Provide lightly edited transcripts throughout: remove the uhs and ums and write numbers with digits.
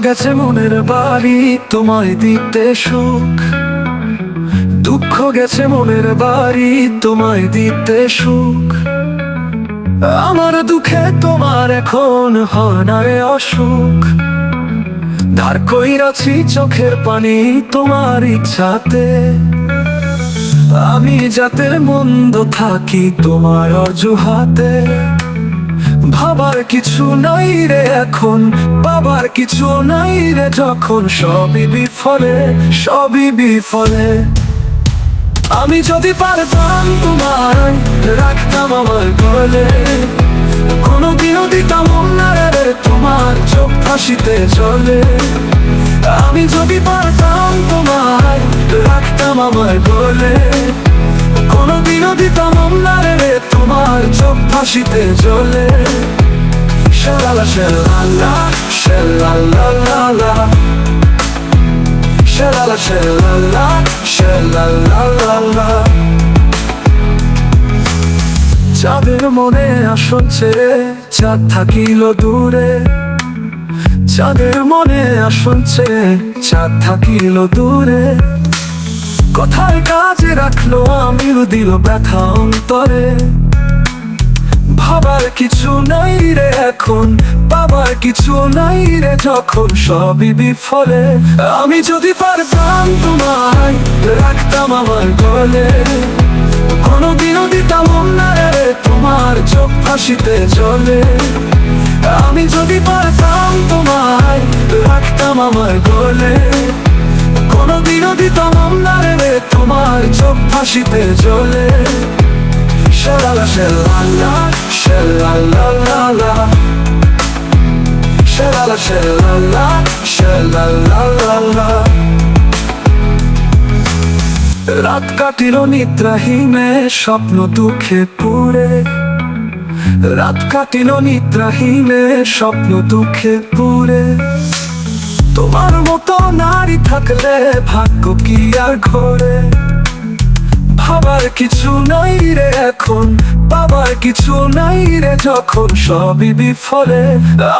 গেছে মনের বাড়ি তোমায় দিতে সুখ, দুঃখ গেছে মনের বাড়ি তোমায় দিতে সুখ। আমার দুঃখে তোমার এখন হয় না রে অসুখ, ধার কইরাছি চোখের পানি তোমার ইচ্ছাতে। আমি যাতে মন্দ থাকি তোমার অজুহাতে, ভাবার কিছু নাই রে এখন, বাবার কিছু নাই রে যখন, সবই বিফলে সবই বিফলে। আমি যদি পারতাম তোমায় রাখতাম আমার গলে, কোনোদিনও দিতাম না রে তোমার চোখ ফাঁসিতে চলে। আমি যদি পারতাম তোমায় রাখতাম আমার গলে, কোনোদিনও দিতাম না রে তোমার চোখ ফাঁসিতে চলে। শালালা শালালা শালালা শালালা শালালা শালালা। চাঁদের মনে আসন ছেড়ে চাঁদ থাকিল দূরে, চাঁদের মনে আসন ছেড়ে চাঁদ থাকিল দূরে। কথায় কাজে রাখলো আমিও দিল ব্যথা অন্তরে। ভাবার কিছু নাই রে এখন, বাবার কিছু নাই রে যখন, সবই বিফলে। আমি যদি পারতাম তোমায় রাখতাম আমার গলে, কোনোদিনও দিতাম না রে তোমার চোখ ফাঁসিতে চলে। আমি যদি পারতাম তোমায় রাখতাম আমার গলে, কোনোদিনও দিতাম না রে তোমার চোখ ফাঁসিতে চলে। শালালা শালালা শালালা শালালা শালালা শালালা। রাত কাটিল নিদ্রাহীনে স্বপ্ন দুঃখে পুরে, রাত কাটিল নিদ্রাহীনে স্বপ্ন দুঃখে পুরে। তোমার মতো নারী থাকলে ভাগ্য কি আর ঘরে। ভাবার কিছু নাই রে এখন, বাবার কিছু নাই রে যখন, সবই বিফলে।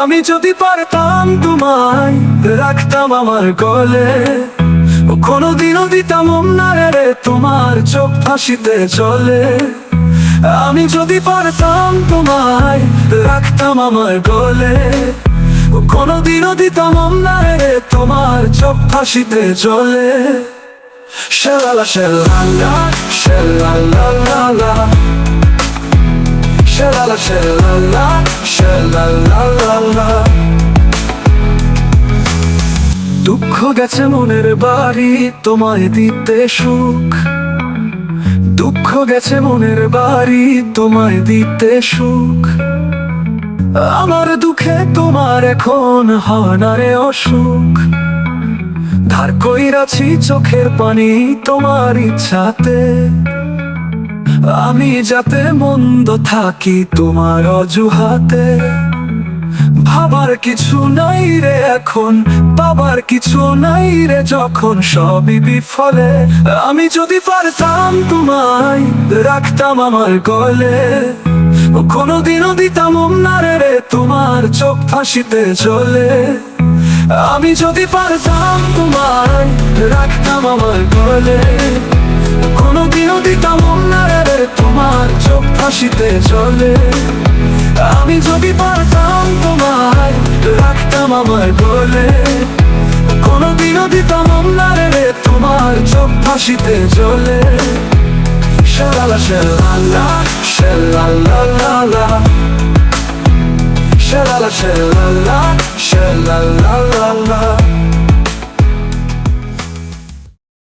আমি যদি পারতাম তোমায় রাখতাম আমার গলে, কোনোদিনও দিতাম না রে তোমার চোখ ফাঁসিতে চলে। আমি যদি পারতাম তোমায় রাখতাম আমার গলে, কোনোদিনও দিতাম না রে তোমার চোখ ফাঁসিতে চলে। শালালা শালালা শালালা শালালা শালালা শালালা। দুঃখ গেছে মনের বাড়ি তোমায় দিতে সুখ, দুঃখ গেছে মনের বাড়ি তোমায় দিতে সুখ। আমার দুঃখে তোমার এখন হয় না রে অসুখ, ধার কইরাছি চোখের পানি তোমার ইচ্ছাতে। আমি যাতে মন্দ থাকি তোমার অজুহাতে, ভাবার কিছু নাই রে এখন, বাবার কিছু নাই রে যখন, সবই বিফলে। আমি যদি পারতাম তোমায় রাখতাম আমার গলে, কোনোদিনও দিতাম না রে তোমার চোখ ফাঁসিতে চলে। আমি যদি পারতাম তোমায় রাখতাম আমার গলে, কোনোদিনও দিতাম না রে তোমার চোখ ফাঁসিতে চলে। আমি যদি পারতাম তোমায় রাখতাম আমার গলে, কোনোদিনও দিতাম না রে তোমার চোখ ফাঁসিতে চলে। শালালা শালালা শালালা শালালা শালালা শালালা।